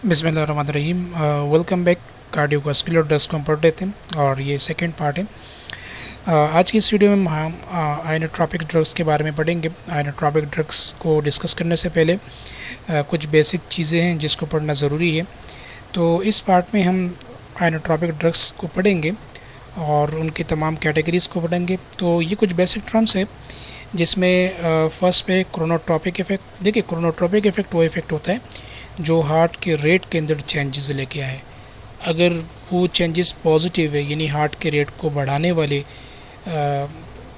बिस्मिल्लाहिर्रहमानिर्रहीम। Welcome back. Cardiovascular drugs को हम पढ़ रहे थे और ये सेकंड पार्ट है। आज की इस वीडियो में हम आइनोट्रोपिक ड्रग्स के बारे में पढ़ेंगे। आइनोट्रोपिक ड्रग्स को डिस्कस करने से पहले कुछ बेसिक चीज़ें हैं जिसको पढ़ना ज़रूरी है। तो इस पार्ट में हम आइनोट्रोपिक ड्रग्स को पढ़ेंगे और उनकी तमाम कैटेगरीज़ को पढ़ेंगे। तो ये कुछ बेसिक टर्म्स है जिसमें फर्स्ट पे क्रोनोट्रोपिक इफ़ेक्ट। देखिए, क्रोनोट्रोपिक इफ़ेक्ट वो इफ़ेक्ट होता है जो हार्ट के रेट के अंदर चेंजेस लेके आए। अगर वो चेंजेस पॉजिटिव है, यानी हार्ट के रेट को बढ़ाने वाले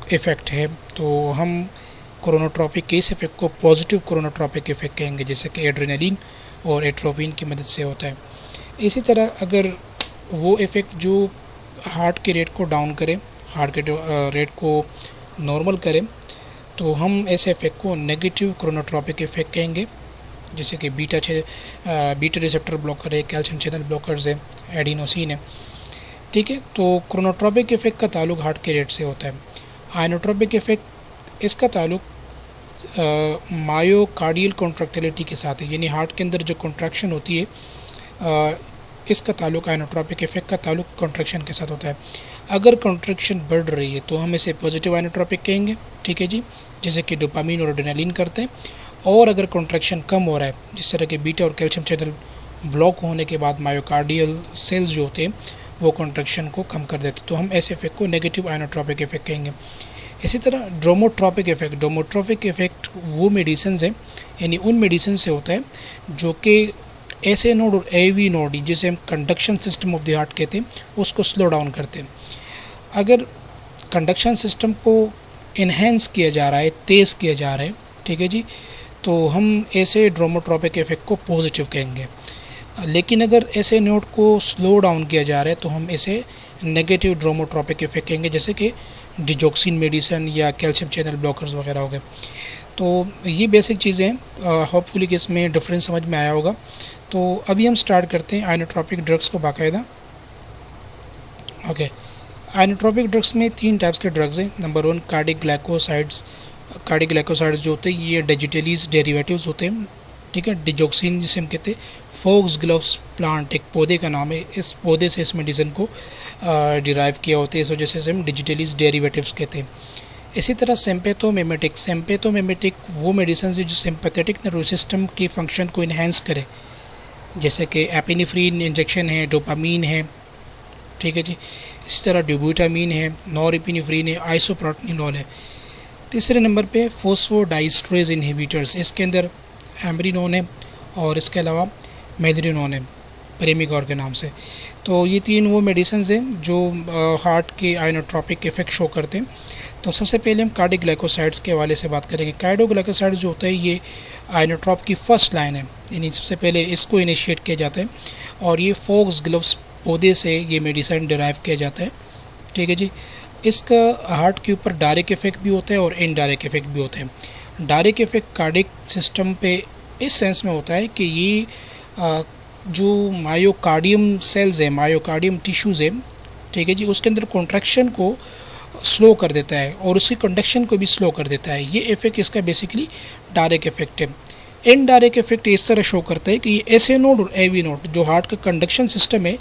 इफ़ेक्ट है, तो हम क्रोनोट्रोपिक के इस इफ़ेक्ट को पॉजिटिव क्रोनोट्रोपिक इफ़ेक्ट कहेंगे, जैसे कि एड्रेनलिन और एट्रोपिन की मदद से होता है। इसी तरह अगर वो इफ़ेक्ट जो हार्ट के रेट को डाउन करे, हार्ट के रेट को नॉर्मल करे, तो हम ऐसे इफ़ेक्ट को नेगेटिव क्रोनोट्रोपिक इफ़ेक्ट कहेंगे, जैसे कि बीटा रिसेप्टर ब्लॉकर है, कैल्शियम चैनल ब्लॉकर्स है, एडिनोसिन है। ठीक है, तो क्रोनोट्रोपिक इफ़ेक्ट का ताल्लुक हार्ट के रेट से होता है। आइनोट्रोपिक इफ़ेक्ट इसका ताल्लुक मायोकार्डियल कॉन्ट्रैक्टिलिटी के साथ है, यानी हार्ट के अंदर जो कॉन्ट्रैक्शन होती है, इसका ताल्लुक आइनोट्रोपिक इफ़ेक्ट का ताल्लुक कॉन्ट्रैक्शन के साथ होता है। अगर कॉन्ट्रैक्शन बढ़ रही है तो हम इसे पॉजिटिव आइनोट्रोपिक कहेंगे। ठीक है जी, जैसे कि डोपामीन और एड्रेनलिन करते हैं। और अगर कॉन्ट्रैक्शन कम हो रहा है, जिस तरह के बीटा और कैल्शियम चैनल ब्लॉक होने के बाद मायोकार्डियल सेल्स जो होते हैं वो कॉन्ट्रैक्शन को कम कर देते हैं, तो हम ऐसे इफेक्ट को नेगेटिव आइनोट्रोपिक इफेक्ट कहेंगे। इसी तरह ड्रोमोट्रोपिक इफेक्ट वो मेडिसिन है, यानी उन मेडिसिन से होता है जो कि एसए नोड और एवी नोड, जिसे हम conduction system of the heart कहते हैं, उसको स्लो डाउन करते हैं। अगर कंडक्शन सिस्टम को इन्हेंस किया जा रहा है, तेज़ किया जा रहा है, ठीक है जी, तो हम ऐसे ड्रोमोट्रोपिक इफ़ेक्ट को पॉजिटिव कहेंगे। लेकिन अगर ऐसे नोड को स्लो डाउन किया जा रहा है तो हम इसे नेगेटिव ड्रोमोट्रोपिक इफ़ेक्ट कहेंगे, जैसे कि डिजोक्सिन मेडिसिन या कैल्शियम चैनल ब्लॉकर्स वगैरह हो गए। तो ये बेसिक चीज़ें हैं, होपफुली कि इसमें डिफरेंस समझ में आया होगा। तो अभी हम स्टार्ट करते हैं आइनोट्रोपिक ड्रग्स को बाकायदा। ओके, आइनोट्रोपिक ड्रग्स में 3 टाइप्स के ड्रग्स हैं। नंबर 1 कार्डिक ग्लाइकोसाइड्स जो होते हैं ये डिजिटलीज डेरिवेटिव्स होते हैं। ठीक है, डिजोक्सिन जिसे हम कहते हैं, फोक्स ग्लोव्स प्लांट एक पौधे का नाम है, इस पौधे से इस मेडिसिन को डिराइव किया होता है, इस वजह से इसे हम डिजिटलीज डेरिवेटिव्स कहते हैं। इसी तरह सिम्पेथोमिमेटिक वो मेडिसिन है जो सिंपैथेटिक नर्वस सिस्टम के फंक्शन को इन्हेंस करे, जैसे कि एपिनेफ्रिन इंजेक्शन है, डोपामीन है। ठीक है जी, इसी तरह ड्यूब्यूटामीन है, नॉरएपिनेफ्रिन है, आइसोप्रोटिनोल है। तीसरे नंबर पे फोस्फोडाइस्ट्रेज इनहिबिटर्स, इसके अंदर एम्ब्रिनोन है और इसके अलावा मेद्रिनोन है प्रेमिगोर के नाम से। तो ये 3 वो मेडिसिन हैं जो हार्ट के आइनोट्रोपिक इफेक्ट शो करते हैं। तो सबसे पहले हम कार्डिक ग्लाइकोसाइड्स के हवाले से बात करेंगे। कार्डियोग्लाइकोसाइड्स जो होता है ये आइनोट्रोप की फर्स्ट लाइन है, यानी सबसे पहले इसको इनिशिएट किया जाता है और ये फोक्स ग्लोव्स पौधे से ये मेडिसिन डिराइव किया जाता है। ठीक है जी, इसका हार्ट के ऊपर डायरेक्ट इफेक्ट भी होता है और इनडायरेक्ट इफेक्ट भी होते हैं। डायरेक्ट इफेक्ट कार्डिक सिस्टम पे इस सेंस में होता है कि ये जो मायोकार्डियम सेल्स है, मायोकार्डियम टिश्यूज़ है, ठीक है जी, उसके अंदर कॉन्ट्रैक्शन को स्लो कर देता है और उसकी कंडक्शन को भी स्लो कर देता है। ये इफेक्ट इसका बेसिकली डायरेक्ट इफेक्ट है। इनडायरेक्ट इफेक्ट इस तरह शो करता है कि ये एसए नोड और एवी नोड जो हार्ट का कंडक्शन सिस्टम है,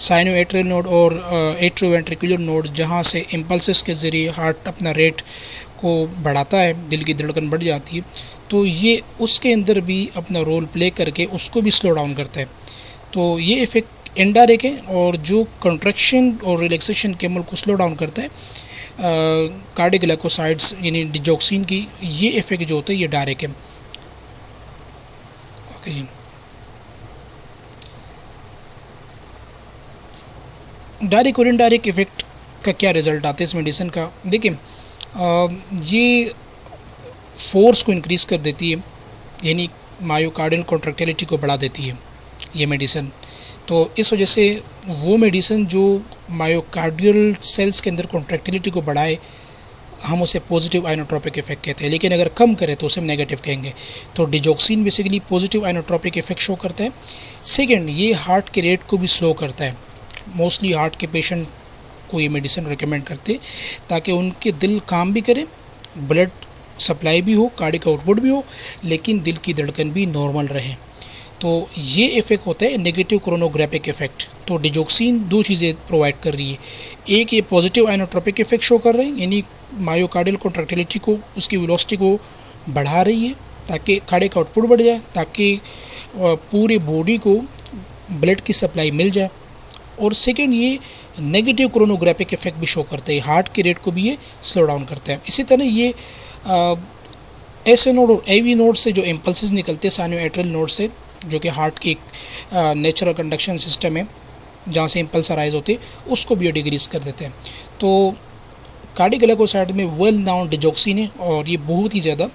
साइनोएट्रियल नोड और एट्रोवेंट्रिकुलर नोड, जहाँ से इम्पल्सेस के ज़रिए हार्ट अपना रेट को बढ़ाता है, दिल की धड़कन बढ़ जाती है, तो ये उसके अंदर भी अपना रोल प्ले करके उसको भी स्लो डाउन करता है। तो ये इफेक्ट इनडायरेक्ट है, और जो कंट्रैक्शन और रिलैक्सेशन के अमल को स्लो डाउन करता है कार्डिक ग्लाइकोसाइड्स यानी डिजोक्सिन की, ये इफेक्ट जो होता है ये डायरेक्ट है। ओके जी, डायरेक्ट और इनडायरेक्ट इफेक्ट का क्या रिजल्ट आता है इस मेडिसिन का। देखिए, ये फोर्स को इंक्रीज़ कर देती है, यानी मायोकार्डियल कॉन्ट्रैक्टिलिटी को बढ़ा देती है ये मेडिसिन। तो इस वजह से वो मेडिसिन जो मायोकार्डियल सेल्स के अंदर कॉन्ट्रैक्टिलिटी को बढ़ाए, हम उसे पॉजिटिव आइनोट्रोपिक इफेक्ट कहते हैं। लेकिन अगर कम करे तो उसे हम नेगेटिव कहेंगे। तो digoxin basically positive inotropic effect show करता है। सेकेंड, ये हार्ट के रेट को भी स्लो करता है। मोस्टली हार्ट के पेशेंट को ये मेडिसिन रिकमेंड करते ताकि उनके दिल काम भी करे, ब्लड सप्लाई भी हो, कार्डिक आउटपुट भी हो, लेकिन दिल की धड़कन भी नॉर्मल रहे। तो ये इफ़ेक्ट होता है नेगेटिव क्रोनोग्राफिक इफेक्ट। तो डिजोक्सिन दो चीज़ें प्रोवाइड कर रही है, एक ये पॉजिटिव आइनोट्रोपिक इफेक्ट शो कर रहे हैं, यानी मायोकार्डियल कॉन्ट्रैक्टिलिटी को, उसकी वेलोसिटी को बढ़ा रही है ताकि कार्डियक आउटपुट बढ़ जाए, ताकि पूरे बॉडी को ब्लड की सप्लाई मिल जाए। और सेकेंड ये नेगेटिव क्रोनोग्राफिक इफेक्ट भी शो करता है, हार्ट के रेट को भी ये स्लो डाउन करता है। इसी तरह ये एसए नोड और एवी नोड से जो इम्पल्सेस निकलते हैं साइनोएट्रियल नोड से, जो कि हार्ट की एक नेचुरल कंडक्शन सिस्टम है जहाँ से इम्पल्स अराइज होते हैं, उसको भी डिक्रीज कर देते हैं। तो कार्डियक ग्लाइकोसाइड में वेल नाउन डिजोक्सिन है और ये बहुत ही ज़्यादा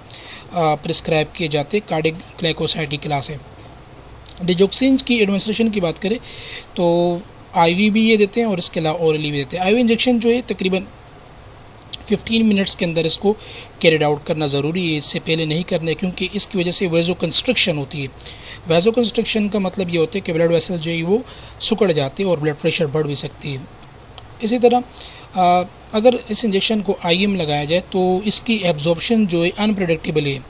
प्रिस्क्राइब किए जाते कार्डियक ग्लाइकोसाइड की क्लास है। डिजोक्सिन की एडमिनिस्ट्रेशन की बात करें तो आईवी भी ये देते हैं और इसके अलावा ओरली भी देते हैं। आईवी इंजेक्शन जो है तकरीबन 15 मिनट्स के अंदर इसको कैरिड आउट करना ज़रूरी है, इससे पहले नहीं करना है, क्योंकि इसकी वजह से वेजो कंस्ट्रक्शन होती है। वेजो कंस्ट्रक्शन का मतलब ये होता है कि ब्लड वेसल जो है वो सिकुड़ जाते हैं और ब्लड प्रेशर बढ़ भी सकती है। इसी तरह अगर इस इंजेक्शन को आईएम लगाया जाए तो इसकी एब्जॉर्प्शन जो है अनप्रेडिक्टेबल है,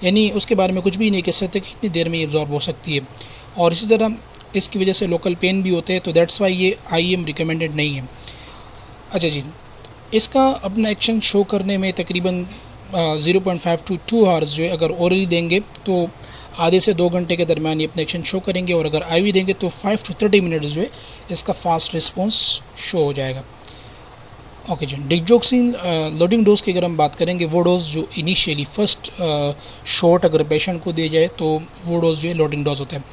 यानी उसके बारे में कुछ भी नहीं कह सकते कि कितनी देर में एब्जॉर्ब हो सकती है। और इसी तरह इसकी वजह से लोकल पेन भी होते हैं, तो दैट्स वाई ये आईएम रिकमेंडेड नहीं है। अच्छा जी, इसका अपना एक्शन शो करने में तकरीबन 0.5 to 2 आवर्स जो है अगर ओरली देंगे तो आधे से 2 घंटे के दरमियान ये अपना एक्शन शो करेंगे, और अगर आईवी देंगे तो 5 to 30 मिनट्स जो है इसका फास्ट रिस्पॉन्स शो हो जाएगा। ओके जी, डिजोक्सिन लोडिंग डोज की अगर हम बात करेंगे, वो डोज जो इनिशियली फर्स्ट शॉट अगर पेशेंट को दिया जाए तो वो डोज जो है लोडिंग डोज होता है।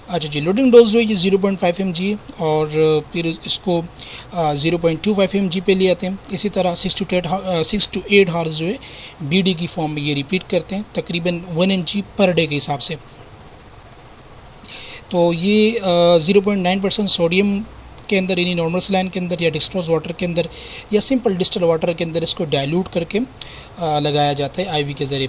अच्छा जी, लोडिंग डोज जो है ये 0.5 mg और फिर इसको 0.25 mg पे ले आते हैं। इसी तरह 6 to 8 आवर्स जो है बीडी की फॉर्म में ये रिपीट करते हैं तकरीबन 1 mg पर डे के हिसाब से। तो ये 0.9% सोडियम के अंदर, यानी नॉर्मल सलाइन के अंदर या डिस्ट्रोज वाटर के अंदर या सिंपल डिस्टल वाटर के अंदर इसको डाइल्यूट करके लगाया जाता है आईवी के ज़रिए।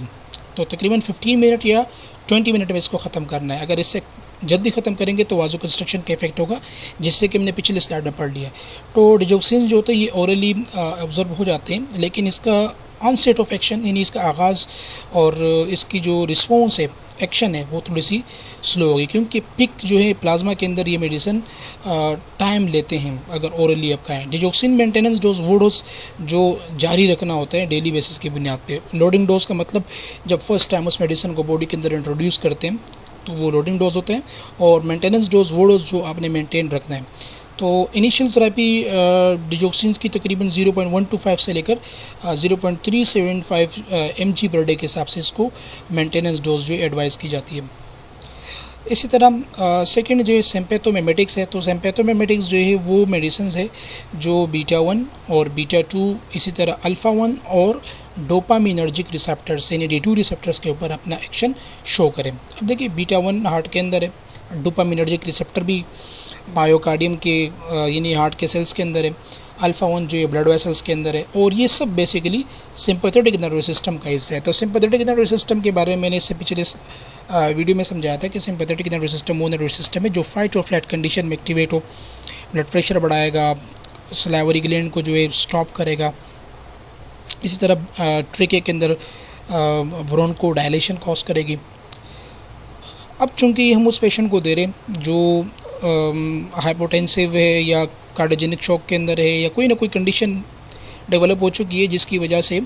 तो तकरीबन 15 मिनट या 20 मिनट में इसको ख़त्म करना है। अगर इससे जल्दी ख़त्म करेंगे तो वाजो कंस्ट्रक्शन का इफेक्ट होगा, जिससे कि हमने पिछले स्लाइड में पढ़ लिया। तो डिजोक्सिन जो होते हैं ये ओरली ऑब्जर्व हो जाते हैं, लेकिन इसका ऑनसेट ऑफ एक्शन, यानी इसका आगाज़ और इसकी जो रिस्पॉन्स है, एक्शन है, वो थोड़ी सी स्लो होगी, क्योंकि पिक जो है प्लाज्मा के अंदर ये मेडिसिन टाइम लेते हैं अगर ओरली आप खाएँ। डिजोक्सिन मेंटेनेंस डोज वो डोज जो जारी रखना होता है डेली बेसिस की बुनियाद पे। लोडिंग डोज का मतलब जब फर्स्ट टाइम उस मेडिसिन को बॉडी के अंदर इंट्रोड्यूस करते हैं तो वो लोडिंग डोज होते हैं, और मेंटेनेंस डोज वो डोज जो आपने मेंटेन रखना है। तो इनिशियल थेरेपी डिजोक्सिन की तकरीबन 0.125 से लेकर 0.375 mg पर डे के हिसाब से इसको मेंटेनेंस डोज जो एडवाइस की जाती है। इसी तरह सेकंड जो है सिम्पैथोमिमेटिक्स है। तो सिम्पैथोमिमेटिक्स जो है वो मेडिसिन है जो बीटा 1 और बीटा 2, इसी तरह अल्फ़ा 1 और डोपामिनर्जिक रिसेप्टर्स यानी D2 रिसेप्टर्स के ऊपर अपना एक्शन शो करें। अब देखिए, बीटा 1 हार्ट के अंदर है, डोपामिनर्जिक रिसेप्टर भी मायोकार्डियम के यानी हार्ट के सेल्स के अंदर है, अल्फ़ा 1 जो ये ब्लड वेसल्स के अंदर है, और ये सब बेसिकली सिंपैथेटिक नर्वस सिस्टम का हिस्सा है। तो सिंपैथेटिक नर्वस सिस्टम के बारे में मैंने इससे पिछले वीडियो में समझाया था कि सिंपैथेटिक नर्वस सिस्टम वो नर्वस सिस्टम है जो फाइट और फ्लाइट कंडीशन में एक्टिवेट हो, ब्लड प्रेशर बढ़ाएगा, सलाइवरी ग्लैंड को जो है स्टॉप करेगा, इसी तरह ट्रिके के अंदर ब्रोंको डायलेशन कॉज करेगी। अब चूँकि हम उस पेशेंट को दे रहे हैं जो हाइपोटेंसिव है या कार्डियोजेनिक शॉक के अंदर है या कोई ना कोई कंडीशन डेवलप हो चुकी है जिसकी वजह से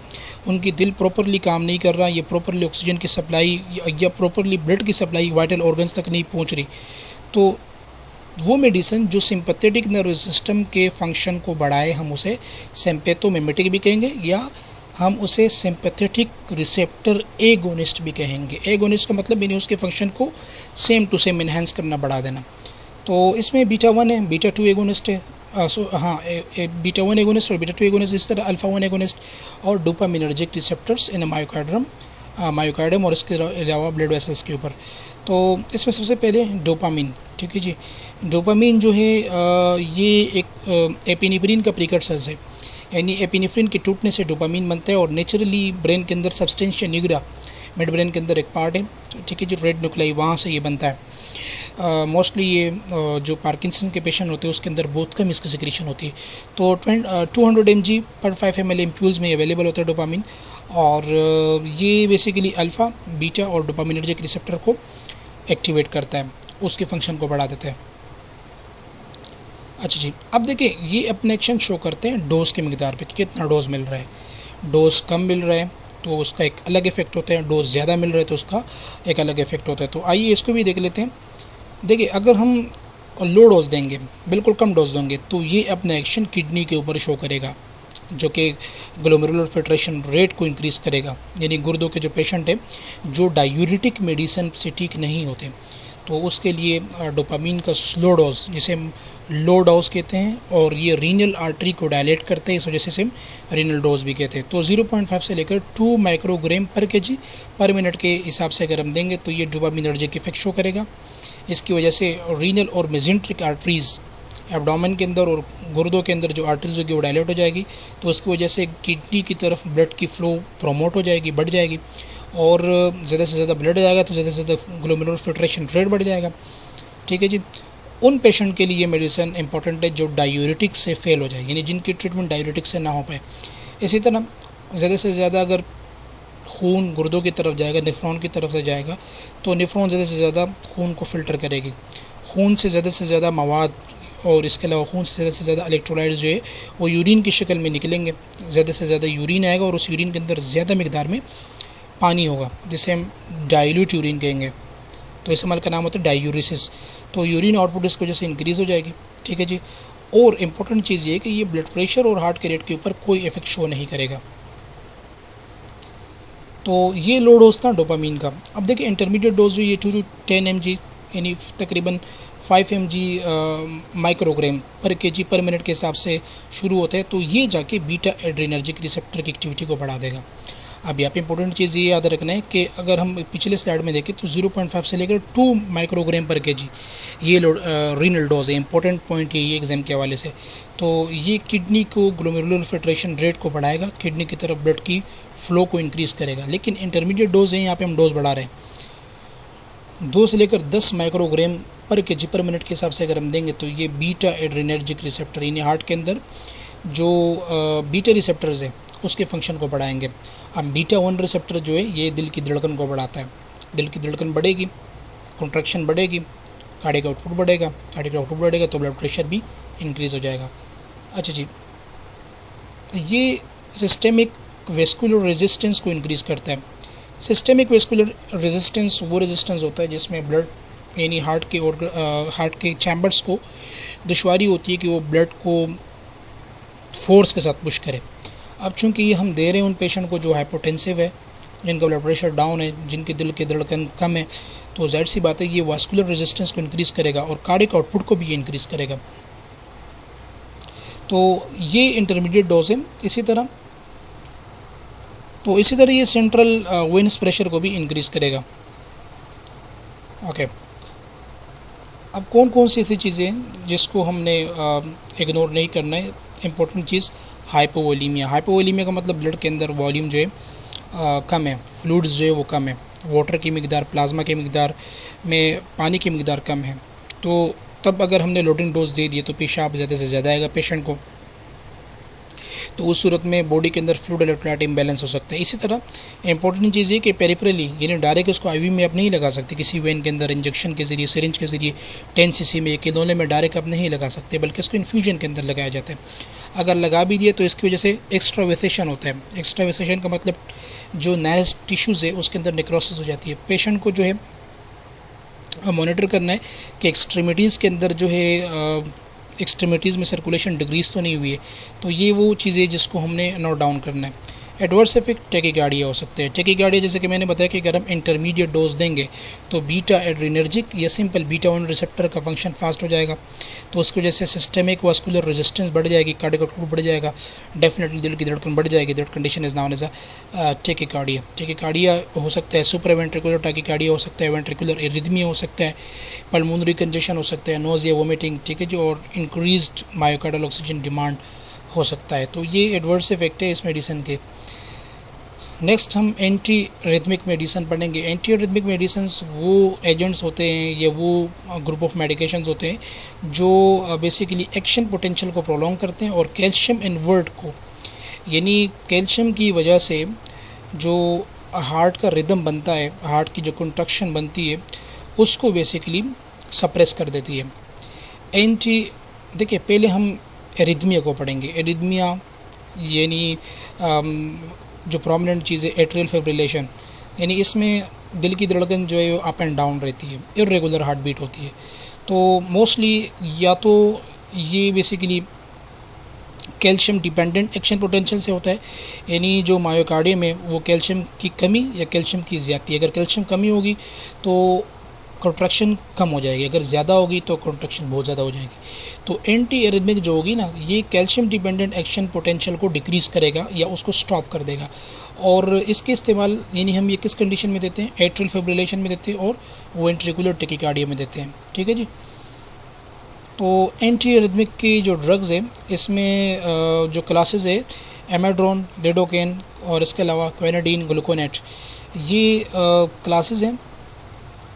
उनकी दिल प्रॉपरली काम नहीं कर रहा, ये प्रॉपरली ऑक्सीजन की सप्लाई या प्रॉपरली ब्लड की सप्लाई वाइटल ऑर्गन्स तक नहीं पहुंच रही, तो वो मेडिसिन जो सिंपैथेटिक नर्वस सिस्टम के फंक्शन को बढ़ाए हम उसे सिम्पैथोमिमेटिक भी कहेंगे, या हम उसे सिंपैथेटिक रिसेप्टर एगोनिस्ट भी कहेंगे। एगोनिस्ट का मतलब यानी उसके फंक्शन को सेम टू सेम इन्हेंस करना, बढ़ा देना। तो इसमें बीटा 1 है, बीटा 2 एगोनिस्ट है, बीटा 1 एगोनिस्ट और बीटा 2 एगोनिस्ट, इस तरह अल्फ़ा 1 एगोनिस्ट और डोपामिनर्जिक रिसेप्टर्स इन मायोकार्डियम और इसके अलावा ब्लड वेसल्स के ऊपर। तो इसमें सबसे पहले डोपामिन, ठीक है जी। डोपामिन जो है ये एक एपिनेफ्रिन का प्रीकर्सर है, यानी एपिनेफ्रिन के टूटने से डोपामिन बनता है, और नेचुरली ब्रेन के अंदर सब्सटेंशिया निग्रा मिड ब्रेन के अंदर एक पार्ट है, ठीक है जी, रेड न्यूक्लाई, वहाँ से ये बनता है। मोस्टली ये जो पार्किंसन के पेशेंट होते हैं उसके अंदर बहुत कम इसकी सिक्रीशन होती है। तो 200 mg पर 5 ml एम्प्यूल्स में अवेलेबल होता है डोपामिन, और ये बेसिकली अल्फ़ा, बीटा और डोपामिनर्जिक रिसेप्टर को एक्टिवेट करता है। उसके फंक्शन को बढ़ा देते हैं। अच्छा जी, अब देखिए ये अपने एक्शन शो करते हैं डोज के मकदार पे कि कितना डोज मिल रहा है। डोज कम मिल रहा है तो उसका एक अलग इफेक्ट होता है, डोज ज़्यादा मिल रहा है तो उसका एक अलग इफेक्ट होता है। तो आइए इसको भी देख लेते हैं। देखिए अगर हम लो डोज देंगे, बिल्कुल कम डोज देंगे, तो ये अपना एक्शन किडनी के ऊपर शो करेगा, जो कि ग्लोमेरुलर फिल्ट्रेशन रेट को इंक्रीज़ करेगा। यानी गुर्दों के जो पेशेंट है जो डायूरिटिक मेडिसिन से ठीक नहीं होते, तो उसके लिए डोपामीन का स्लो डोज, जिसे हम लो डोज कहते हैं, और ये रीनल आर्टरी को डायलेट करते हैं, इस वजह से इसे हम रीनल डोज भी कहते हैं। तो 0.5 से लेकर 2 माइक्रोग्राम पर केजी पर मिनट के हिसाब से अगर हम देंगे तो ये डोपामिनर्जिक इफेक्ट शो करेगा। इसकी वजह से रीनल और मेजेंट्रिक आर्टरीज एब्डोमेन के अंदर और गुर्दों के अंदर जो आर्टरीज होगी वो डायलेट हो जाएगी, तो उसकी वजह से किडनी की तरफ ब्लड की फ़्लो प्रमोट हो जाएगी, बढ़ जाएगी, और ज़्यादा से ज़्यादा ब्लड जाएगा तो ज़्यादा से ज़्यादा ग्लोमेरुलर फिल्ट्रेशन रेट बढ़ जाएगा। ठीक है जी। उन पेशेंट के लिए ये मेडिसिन इंपॉर्टेंट है जो डायूरेटिक से फेल हो जाए, यानी जिनकी ट्रीटमेंट डायूरेटिक से ना हो पाए। इसी तरह ज़्यादा से ज़्यादा अगर खून गुर्दों की तरफ जाएगा, नेफ्रॉन की तरफ से जाएगा, तो नेफ्रॉन ज़्यादा से ज़्यादा खून को फ़िल्टर करेगी। खून से ज़्यादा मवाद और इसके अलावा खून से ज़्यादा इलेक्ट्रोलाइट्स जो है वो यूरिन की शक्ल में निकलेंगे। ज़्यादा से ज़्यादा यूरिन आएगा और उस यूरिन के अंदर ज़्यादा मकदार में पानी होगा, जिसे हम डाइल्यूट यूरिन कहेंगे। तो इस अमल का नाम होता है डायूरिसिस। तो यूरिन आउटपुट इसकी वजह से इंक्रीज़ हो जाएगी। ठीक है जी। और इम्पोर्टेंट चीज़ ये है कि ये ब्लड प्रेशर और हार्ट के रेट के ऊपर कोई इफेक्ट शो नहीं करेगा। तो ये लो डोज था डोपामीन का। अब देखिए इंटरमीडिएट डोज जो ये 2 to 10 mg यानी तकरीबन 5 mg माइक्रोग्राम पर केजी पर मिनट के हिसाब से शुरू होता है, तो ये जाके बीटा एड्रेनर्जिक रिसेप्टर की एक्टिविटी को बढ़ा देगा। अब यहाँ पे इंपॉर्टेंट चीज़ ये याद रखना है कि अगर हम पिछले स्लाइड में देखें तो 0.5 से लेकर 2 माइक्रोग्राम पर केजी ये रीनल डोज है। इंपॉर्टेंट पॉइंट ये एग्जाम के हवाले से। तो ये किडनी को ग्लोमेरुलर फिल्ट्रेशन रेट को बढ़ाएगा, किडनी की तरफ ब्लड की फ़्लो को इंक्रीज़ करेगा। लेकिन इंटरमीडिएट डोज है, यहाँ पे हम डोज बढ़ा रहे हैं 2 से लेकर 10 माइक्रोग्राम पर केजी पर मिनट के हिसाब से अगर हम देंगे तो ये बीटा एड्रेनर्जिक रिसेप्टर यानी हार्ट के अंदर जो बीटा रिसेप्टर्स है उसके फंक्शन को बढ़ाएंगे। अब बीटा 1 रिसेप्टर जो है ये दिल की धड़कन को बढ़ाता है। दिल की धड़कन बढ़ेगी, कॉन्ट्रैक्शन बढ़ेगी, कार्डियक आउटपुट बढ़ेगा, कार्डियक आउटपुट बढ़ेगा तो ब्लड प्रेशर भी इंक्रीज़ हो जाएगा। अच्छा जी, ये सिस्टेमिक वेस्कुलर रेजिस्टेंस को इंक्रीज़ करता है। सिस्टेमिक वेस्कुलर रेजिस्टेंस वो रेजिस्टेंस होता है जिसमें ब्लड यानी हार्ट के चैम्बर्स को दुश्वारी होती है कि वो ब्लड को फोर्स के साथ पुश करे। अब चूंकि ये हम दे रहे हैं उन पेशेंट को जो हाइपोटेंसिव है, जिनका ब्लड प्रेशर डाउन है, जिनके दिल की धड़कन कम है, तो जाहिर सी बात है ये वास्कुलर रेजिस्टेंस को इंक्रीज़ करेगा और कार्डियक आउटपुट को भी इंक्रीज़ करेगा। तो ये इंटरमीडिएट डोज है। इसी तरह ये सेंट्रल वेनस प्रेशर को भी इंक्रीज़ करेगा। ओके, अब कौन कौन सी ऐसी चीज़ें हैं जिसको हमने इग्नोर नहीं करना है। इंपॉर्टेंट चीज़ हाइपोवोलीमिया। हाइपोवोलीमिया का मतलब ब्लड के अंदर वॉल्यूम जो है कम है, फ्लूइड्स जो है वो कम है, वाटर की मकदार, प्लाज्मा की मकदार में पानी की मकदार कम है। तो तब अगर हमने लोडिंग डोज दे दिए तो पेशाब ज़्यादा से ज़्यादा आएगा पेशेंट को, तो उस सूरत में बॉडी के अंदर फ्लूइड इलेक्ट्रोलाइट इम्बैलेंस हो सकता है। इसी तरह इंपॉर्टेंट चीज़ ये कि पेरिफेरली यानी डायरेक्ट उसको आईवी में आप नहीं लगा सकते, किसी वेन के अंदर इंजेक्शन के ज़रिए, सिरिंज के ज़रिए 10 cc में, किलोले में डायरेक्ट आप नहीं लगा सकते, बल्कि इसको इन्फ्यूजन के अंदर लगाया जाता है। अगर लगा भी दिए तो इसकी वजह से एक्स्ट्रावेसेशन होता है। एक्स्ट्रावेसेशन का मतलब जो नैरेस्ट टिश्यूज़ है उसके अंदर नेक्रोसिस हो जाती है। पेशेंट को जो है मॉनिटर करना है कि एक्सट्रीमिटीज़ के अंदर जो है एक्सट्रीमिटीज़ में सर्कुलेशन डिक्रीज़ तो नहीं हुई है। तो ये वो चीज़ें जिसको हमने नोट डाउन करना है। एडवर्स इफेक्ट टैकीकार्डिया हो सकते हैं। टैकीकार्डिया जैसे कि मैंने बताया कि अगर हम इंटरमीडिएट डोज देंगे तो बीटा एड्रेनर्जिक या सिंपल बीटा 1 रिसेप्टर का फंक्शन फास्ट हो जाएगा, तो उसकी वजह से सिस्टेमिक वास्कुलर रेजिस्टेंस बढ़ जाएगी, कार्डियक आउटपुट बढ़ जाएगा, डेफिनेटली दिल की धड़कन बढ़ जाएगी। That condition is known as a tachycardia. Tachycardia हो सकता है सुप्रा वेंट्रिकुलर टैकीकार्डिया हो सकता है, वेंट्रिकुलर इरिथमिया हो सकता है, पल्मोनरी कंजेशन हो सकता है, नोजिया, वोमिटिंग, ठीक है जो, और इंक्रीज्ड मायोकार्डियल ऑक्सीजन डिमांड हो सकता है। तो ये एडवर्स इफेक्ट है इस मेडिसिन के। नेक्स्ट हम एंटी रिथमिक मेडिसिन पढ़ेंगे। एंटी रिथमिक मेडिसिन वो एजेंट्स होते हैं या वो ग्रुप ऑफ मेडिकेशंस होते हैं जो बेसिकली एक्शन पोटेंशियल को प्रोलॉन्ग करते हैं और कैल्शियम इनवर्ट को, यानी कैल्शियम की वजह से जो हार्ट का रिदम बनता है, हार्ट की जो कंट्रक्शन बनती है, उसको बेसिकली सप्रेस कर देती है। एंटी देखिए पहले हम एरिथमिया को पढ़ेंगे। एरिथमिया यानी जो प्रोमिनेंट चीज़ है एट्रियल फिब्रिलेशन, यानी इसमें दिल की धड़कन जो है वो अप एंड डाउन रहती है, इरेगुलर हार्ट बीट होती है। तो मोस्टली या तो ये basically calcium dependent action potential से होता है, यानी जो मायोकार्डियम है वो कैल्शियम की कमी या कैल्शियम की ज़्यादती। अगर कैल्शियम कमी होगी तो कॉन्ट्रैक्शन कम हो जाएगी, अगर ज़्यादा होगी तो कॉन्ट्रैक्शन बहुत ज़्यादा हो जाएगी। तो एंटी एरिथमिक जो होगी ना, ये कैल्शियम डिपेंडेंट एक्शन पोटेंशियल को डिक्रीज़ करेगा या उसको स्टॉप कर देगा। और इसके इस्तेमाल यानी हम ये किस कंडीशन में देते हैं, एट्रियल फिब्रिलेशन में देते हैं और वेंट्रिकुलर टैकीकार्डिया में देते हैं। ठीक है जी। तो एंटी एरिथमिक की जो ड्रग्स है इसमें जो क्लासेस है एमेड्रोन, लिडोकेन और इसके अलावा क्वेनाडीन, ग्लूकोनेट, ये क्लासेस हैं।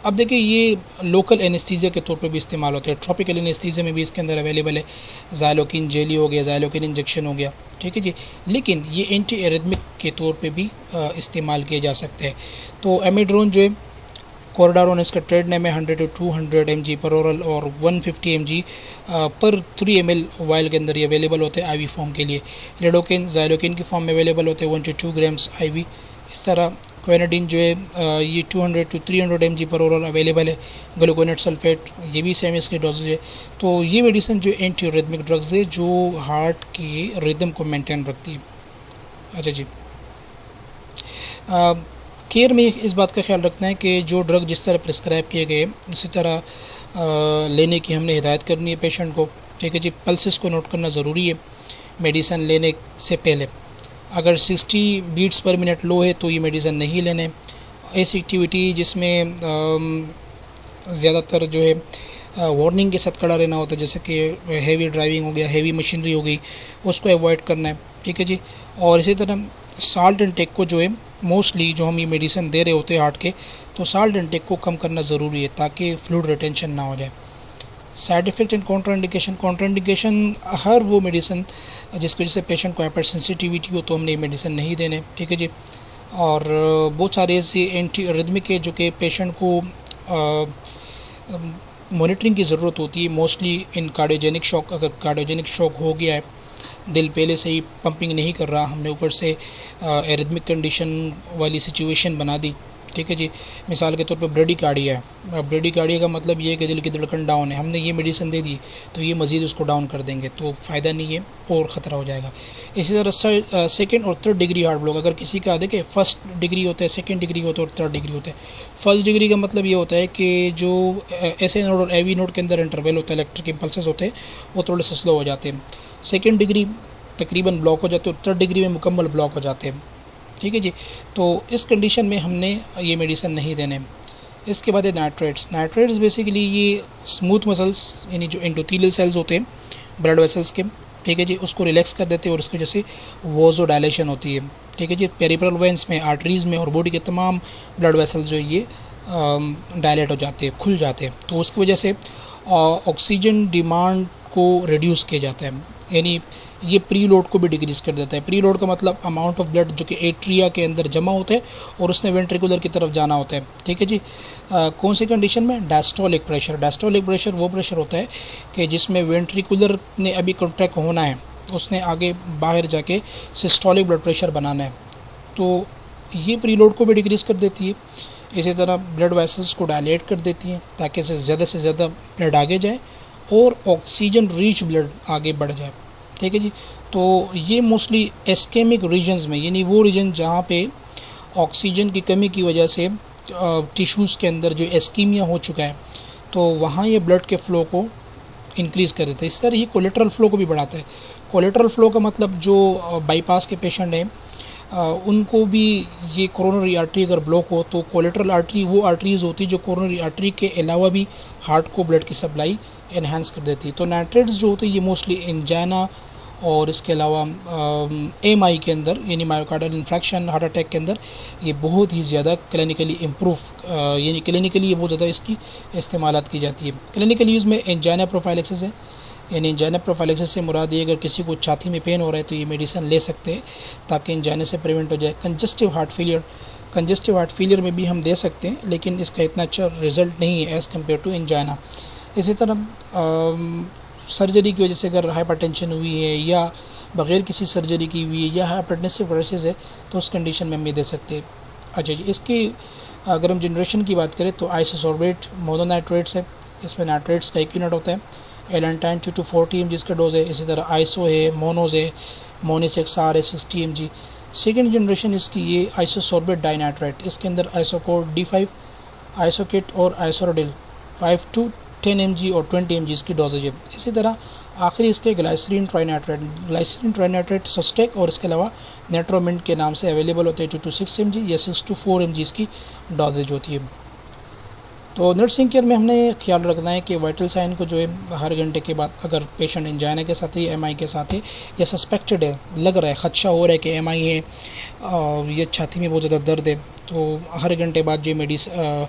अब देखिए ये लोकल एनेस्थीसिया के तौर पे भी इस्तेमाल होते हैं, ट्रॉपिकल एनेस्थीसिया में भी इसके अंदर अवेलेबल है। ज़ाइलोकिन जेली हो गया, ज़ाइलोकिन इंजेक्शन हो गया, ठीक है जी। लेकिन ये एंटी एरिथमिक के तौर पे भी इस्तेमाल किए जा सकते हैं। तो एमेड्रोन जो है, कोरडारोन इसका ट्रेड नेम है, 100 to 200 mg पर ओरल और 150 mg पर 3 ml वायल के अंदर ये अवेलेबल होते हैं आईवी फॉर्म के लिए। लिडोकेन ज़ाइलोकिन की फॉर्म में अवेलेबल होते हैं 1 to 2 grams आईवी। इस तरह क्वेनाडीन जो है ये 200 to 300 mg पर ओरल अवेलेबल है। ग्लूकोनेट सल्फेट ये भी सेम इसकी डोजेज है। तो ये मेडिसिन जो एंटी रिदमिक ड्रग्स है जो हार्ट के रिदम को मेंटेन रखती है। अच्छा जी। केयर में इस बात का ख्याल रखना है कि जो ड्रग जिस तरह प्रिस्क्राइब किए गए उसी तरह लेने की हमने हिदायत करनी है पेशेंट को। ठीक है जी। पल्सेस को नोट करना ज़रूरी है मेडिसिन लेने से पहले। अगर 60 बीट्स पर मिनट लो है तो ये मेडिसिन नहीं लेने। ऐसी एक्टिविटी जिसमें ज़्यादातर जो है वार्निंग के साथ खड़ा रहना होता है, जैसे कि हैवी ड्राइविंग हो गया, हैवी मशीनरी हो गई, उसको अवॉइड करना है। ठीक है जी। और इसी तरह साल्ट इंटेक को जो है मोस्टली जो हम ये मेडिसिन दे रहे होते हैं हार्ट के, तो साल्ट इंटेक को कम करना ज़रूरी है ताकि फ्लूइड रिटेंशन ना हो जाए। साइड इफ़ेक्ट एंड कॉन्ट्राइंडिकेशन हर वो मेडिसिन जिसकी वजह से पेशेंट को हाइपर सेंसिटिविटी हो तो हमने ये मेडिसिन नहीं देने। ठीक है जी। और बहुत सारे ऐसे एंटी रिदमिक है जो कि पेशेंट को मॉनिटरिंग की ज़रूरत होती है। मोस्टली इन कार्डियोजेनिक शॉक, अगर कार्डियोजेनिक शॉक हो गया है, दिल पहले से ही पंपिंग नहीं कर रहा, हमने ऊपर से एरिथमिक कंडीशन वाली सिचुएशन बना दी। ठीक है जी। मिसाल के तौर पे ब्रेडिकार्डिया है। ब्रेडिकार्डिया का मतलब ये है कि दिल की धड़कन डाउन है, हमने ये मेडिसिन दे दी तो ये मज़ीद उसको डाउन कर देंगे, तो फ़ायदा नहीं है और ख़तरा हो जाएगा। इसी तरह सेकंड और थर्ड डिग्री हार्ट ब्लॉक, अगर किसी का देखिए फर्स्ट डिग्री होता है, सेकंड डिग्री होता है और थर्ड डिग्री होता है। फर्स्ट डिग्री का मतलब ये होता है कि जो एस ए नोड और ए वी नोड के अंदर इंटरवल होता है, इलेक्ट्रिक इम्पल्सेस होते हैं, वो थोड़े से स्लो हो जाते हैं। सेकेंड डिग्री तकरीबन ब्लॉक हो जाते हैं और थर्ड डिग्री में मुकम्मल ब्लॉक हो जाते हैं। ठीक है जी। तो इस कंडीशन में हमने ये मेडिसिन नहीं देने। इसके बाद है नाइट्रेट्स। नाइट्रेट्स बेसिकली ये स्मूथ मसल्स यानी जो एंडोथेलियल सेल्स होते हैं ब्लड वेसल्स के, ठीक है जी, उसको रिलैक्स कर देते हैं और उसकी वजह से वोजो डायलेशन होती है। ठीक है जी। पेरिफेरल वेन्स में, आर्टरीज़ में और बॉडी के तमाम ब्लड वेसल्स जो ये डायलेट हो जाते हैं, खुल जाते हैं। तो उसकी वजह से ऑक्सीजन डिमांड को रिड्यूस किया जाता है, यानी ये प्री लोड को भी डिक्रीज़ कर देता है। प्री लोड का मतलब अमाउंट ऑफ ब्लड जो कि एट्रिया के अंदर जमा होता है और उसने वेंट्रिकुलर की तरफ जाना होता है। ठीक है जी। कौन सी कंडीशन में? Diastolic pressure. डायस्टोलिक प्रेशर वो प्रेशर होता है कि जिसमें वेंट्रिकुलर ने अभी कॉन्ट्रैक्ट होना है, उसने आगे बाहर जाके सिस्टोलिक ब्लड प्रेशर बनाना है, तो ये प्री लोड को भी डिक्रीज़ कर देती है। इसी तरह ब्लड वेसल्स को डायलेट कर देती हैं ताकि से ज़्यादा ब्लड आगे जाए और ऑक्सीजन रिच ब्लड आगे बढ़ जाए। ठीक है जी। तो ये मोस्टली एस्केमिक रीजन्स में, यानी वो रीजन जहाँ पे ऑक्सीजन की कमी की वजह से टिश्यूज़ के अंदर जो एस्कीमिया हो चुका है, तो वहाँ ये ब्लड के फ़्लो को इंक्रीज़ कर देता है। इस तरह ये कोलेट्रल फ़्लो को भी बढ़ाता है। कोलेट्रल फ़्लो का मतलब जो बाईपास के पेशेंट हैं उनको भी ये कोरोनरी आर्टरी अगर ब्लॉक हो तो कोलेट्रल आर्टरी वो आर्टरीज़ होती है जो कोरोनरी आर्टरी के अलावा भी हार्ट को ब्लड की सप्लाई एनहांस कर देती है। तो नाइट्रेट्स जो होते हैं ये मोस्टली एंजाइना और इसके अलावा एमआई के अंदर यानी मायोकार्डियल इन्फ्रैक्शन, हार्ट अटैक के अंदर ये बहुत ही ज़्यादा क्लिनिकली इम्प्रूव यानी क्लिनिकली ये बहुत ज़्यादा इसकी इस्तेमालात की जाती है। क्लिनिकल यूज़ में एंजाइना प्रोफाइलेक्सिस है, यानी एंजाइना प्रोफाइलेक्सिस से मुराद ये अगर किसी को छाती में पेन हो रहा है तो ये मेडिसिन ले सकते हैं ताकि एंजाइना से प्रिवेंट हो जाए। Congestive heart failure, congestive heart failure में भी हम दे सकते हैं, लेकिन इसका इतना अच्छा रिज़ल्ट नहीं है एज़ कम्पेयर टू एंजाइना। इसी तरह सर्जरी की वजह से अगर हाइपरटेंशन हुई है या बग़ैर किसी सर्जरी की हुई है या हाइपरटेंसिव क्राइसिस है तो उस कंडीशन में हम ये दे सकते हैं। अच्छा जी, इसकी अगर हम जनरेशन की बात करें तो आइसोसोर्बेट मोनोनाइट्रेट्स है, इसमें नाइट्रेट्स का 1 यूनिट होता है, एलेंटाइन 2 to 40 mg जिसका डोज है। इसी तरह आइसो है, मोनोज है, मोनिस XR है 60 mg। सेकेंड जनरेशन इसकी ये आइसोसोर्बेट डाइनाइट्रेट, इसके अंदर आइसोकोड D5, आइसोकिट और आइसोरोडिल 5 to 10 mg और 20 mg इसकी डोजेज है। इसी तरह आखिरी इसके ग्लाइसरीन ट्राइनाइट्रेट सस्टेक और इसके अलावा नेट्रोमिंट के नाम से अवेलेबल होते हैं 2 to 6 mg या 6 to 4 mg इसकी डोजेज होती है। तो नर्सिंग केयर में हमने ख्याल रखना है कि वाइटल साइन को जो है हर घंटे के बाद, अगर पेशेंट एंजाइना के साथ है, MI के साथ है या सस्पेक्टेड है, लग रहा है, खदशा हो रहा है कि MI है और ये छाती में बहुत ज़्यादा दर्द है, तो हर घंटे बाद जो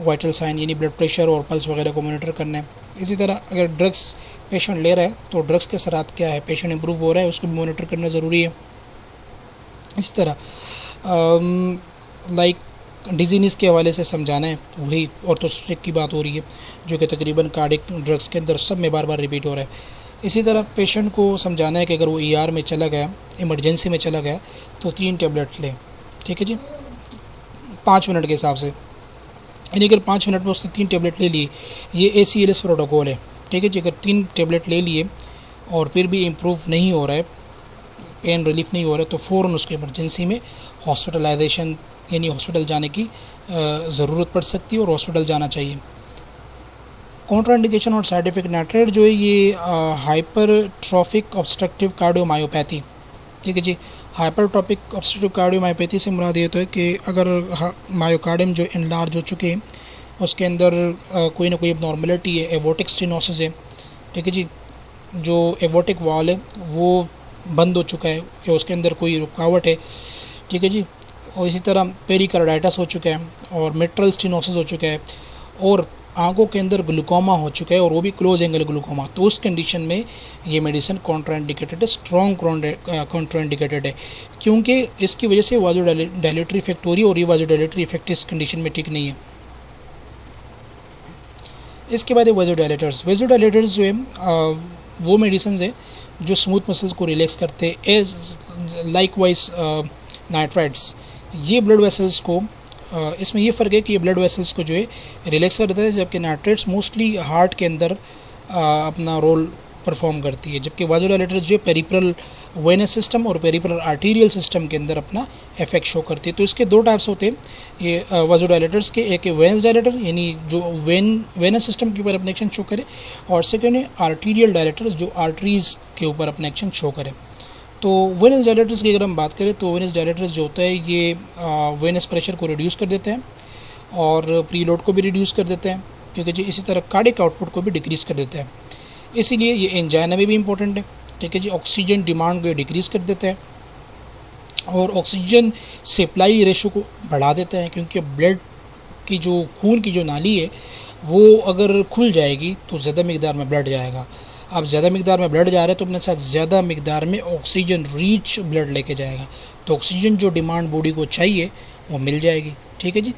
वाइटल साइन यानी ब्लड प्रेशर और पल्स वगैरह को मॉनिटर करना है। इसी तरह अगर ड्रग्स पेशेंट ले रहा है तो ड्रग्स के असरात क्या है, पेशेंट इम्प्रूव हो रहा है, उसको भी मॉनिटर करना ज़रूरी है। इस तरह लाइक डिजीज़ के हवाले से समझाना है, वही ऑर्थोस्टेटिक की बात हो रही है जो कि तकरीबन कार्डिक ड्रग्स के अंदर सब में बार बार रिपीट हो रहा है। इसी तरह पेशेंट को समझाना है कि अगर वो ER में चला गया, इमरजेंसी में चला गया, तो 3 टैबलेट ले, ठीक है जी, 5 मिनट के हिसाब से, यानी अगर 5 मिनट में उसने 3 टैबलेट ले लिए, ये ACLS प्रोटोकॉल है, ठीक है जी। अगर 3 टैबलेट ले लिए और फिर भी इम्प्रूव नहीं हो रहा है, पेन रिलीफ नहीं हो रहा है, तो फ़ौरन उसको इमरजेंसी में हॉस्पिटलाइजेशन यानी हॉस्पिटल जाने की ज़रूरत पड़ सकती है और हॉस्पिटल जाना चाहिए। कॉन्ट्राइंडिकेशन और साइड इफ़ेक्ट, नाइट्रेट जो है ये हाइपरट्रॉफिक ऑब्स्ट्रक्टिव कार्डियोमायोपैथी, ठीक है जी। हाइपरट्रॉफिक ऑब्स्ट्रक्टिव कार्डियोमायोपैथी से मुराद ये तो है कि अगर मायोकार्डियम जो एनलार्ज हो चुके हैं, उसके अंदर कोई ना कोई एबनॉर्मलिटी है, एवोटिक स्टेनोसिस है, ठीक है जी, जो एवोटिक वॉल है वो बंद हो चुका है या उसके अंदर कोई रुकावट है, ठीक है जी। और इसी तरह पेरिकार्डाइटिस हो चुका है और मिट्रल स्टेनोसिस हो चुका है और आंखों के अंदर ग्लूकोमा हो चुका है और वो भी क्लोज एंगल ग्लूकोमा, तो उस कंडीशन में ये मेडिसिन कॉन्ट्राइंडिकेटेड है, स्ट्रॉन्ग कॉन्ट्राइंडिकेटेड है, क्योंकि इसकी वजह से वाजोडाइलेटरी इफेक्ट हो रही है और ये वाजोडाइलेटरी इफेक्ट इस कंडीशन में ठीक नहीं है। इसके बाद वेजोडाइलेटर्स जो है वो मेडिसिन है जो स्मूथ मसल्स को रिलैक्स करते हैं, एज लाइकवाइज नाइट्राइट्स, ये ब्लड वेसल्स को इसमें ये फ़र्क है कि ये ब्लड वेसल्स को जो है रिलैक्स कर देता है, जबकि नाइट्रेट्स मोस्टली हार्ट के अंदर अपना रोल परफॉर्म करती है, जबकि वाजोडाइलेटर्स जो है पेरिफेरल वेनस सिस्टम और पेरिफेरल आर्टीरियल सिस्टम के अंदर अपना इफेक्ट शो करती है। तो इसके 2 टाइप्स होते हैं ये वाजोडाइलेटर्स के, एक है वेन्स डायलेटर यानी जो वेनस सिस्टम के ऊपर अपने एक्शन शो करे, और सेकेंड है आर्टीरियल डायलेटर्स जो आर्टरीज के ऊपर अपने एक्शन शो करे। तो वेनस डायलेटर्स की अगर हम बात करें तो वेनस डायलेटर्स जो होता है ये वेनस प्रेशर को रिड्यूस कर देते हैं और प्रीलोड को भी रिड्यूस कर देते हैं, ठीक है जी। इसी तरह कार्डिक आउटपुट को भी डिक्रीज़ कर देते हैं, इसीलिए ये एंजाइना में भी इंपॉर्टेंट है, ठीक है जी। ऑक्सीजन डिमांड को डिक्रीज़ कर देता है और ऑक्सीजन सप्लाई रेशो को बढ़ा देता है, क्योंकि ब्लड की जो खून की जो नाली है वो अगर खुल जाएगी तो ज़्यादा मिकदार में ब्लड जाएगा। अब ज़्यादा मिकदार में ब्लड जा रहा है तो अपने साथ ज़्यादा मिकदार में ऑक्सीजन रिच ब्लड लेके जाएगा, तो ऑक्सीजन जो डिमांड बॉडी को चाहिए वो मिल जाएगी, ठीक है जी।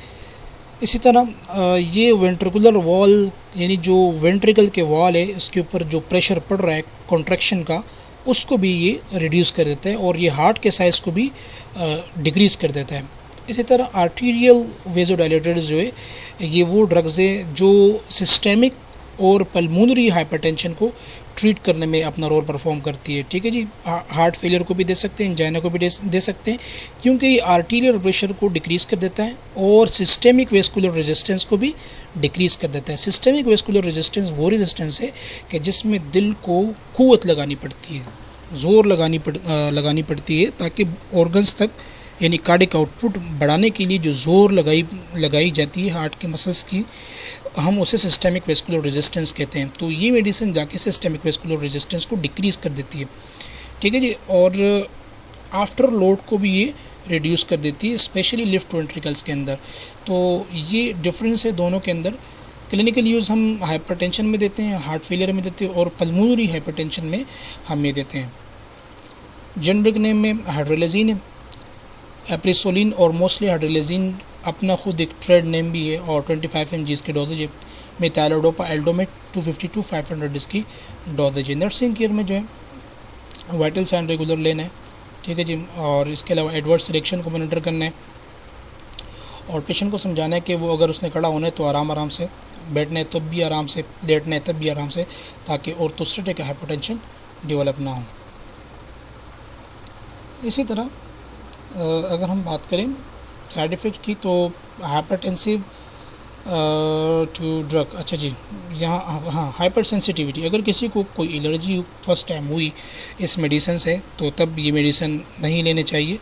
इसी तरह ये वेंट्रिकुलर वॉल यानी जो वेंट्रिकल के वॉल है इसके ऊपर जो प्रेशर पड़ रहा है कॉन्ट्रैक्शन का, उसको भी ये रिड्यूस कर देता है और ये हार्ट के साइज़ को भी डिक्रीज़ कर देता है। इसी तरह आर्टीरियल वेजोडाइलेटर्स जो है ये वो ड्रग्स है जो सिस्टेमिक और पल्मोनरी हाइपरटेंशन को ट्रीट करने में अपना रोल परफॉर्म करती है, ठीक है जी। हार्ट फेलियर को भी दे सकते हैं, एंजाइना को भी दे सकते हैं, क्योंकि ये आर्टीरियल प्रेशर को डिक्रीज़ कर देता है और सिस्टेमिक वेस्कुलर रेजिस्टेंस को भी डिक्रीज़ कर देता है। सिस्टेमिक वेस्कुलर रेजिस्टेंस वो रेजिस्टेंस है कि जिसमें दिल को क़ुव्वत लगानी पड़ती है, ज़ोर लगानी पड़ती है ताकि ऑर्गन्स तक यानी कार्डिक आउटपुट बढ़ाने के लिए जो ज़ोर लगाई जाती है हार्ट के मसल्स की, हम उसे सिस्टेमिक वेस्कुलर रेजिस्टेंस कहते हैं। तो ये मेडिसिन जाके सिस्टेमिक वेस्कुलर रेजिस्टेंस को डिक्रीज़ कर देती है, ठीक है जी। और आफ्टर लोड को भी ये रिड्यूस कर देती है, स्पेशली लेफ्ट वेंट्रिकल्स के अंदर। तो ये डिफरेंस है दोनों के अंदर। क्लिनिकल यूज़ हम हाइपरटेंशन में देते हैं, हार्ट फेलियर में देते हैं और पल्मोनरी हाइपरटेंशन में हम ये देते हैं। जेनरिक नेम में हाइड्रोलाजीन है, एप्रिसोलिन और मोस्टली हाइड्रोलेजिन अपना खुद एक ट्रेड नेम भी है और 25 mg इसकी डोजेज है। मेथाइलोडोपा एल्डोमेट 250 to 500 इसकी डोजेज है। नर्सिंग केयर में जो है वाइटल साइन रेगुलर लेना है, ठीक है जी, और इसके अलावा एडवर्स रिएक्शन को मॉनिटर करना है और पेशेंट को समझाना है कि वो अगर उसने खड़ा होना है तो आराम से बैठना है, तब भी आराम से लेटना है, तब भी आराम से, ताकि ऑर्थोस्टेटिक हाइपोटेंशन डेवलप ना हो। इसी तरह अगर हम बात करें साइड इफ़ेक्ट की तो हाइपरटेंसिव टू ड्रग, अच्छा जी, यहाँ हाँ हाइपर सेंसिटिविटी, अगर किसी को कोई एलर्जी फर्स्ट टाइम हुई इस मेडिसिन से तो तब ये मेडिसिन नहीं लेने चाहिए।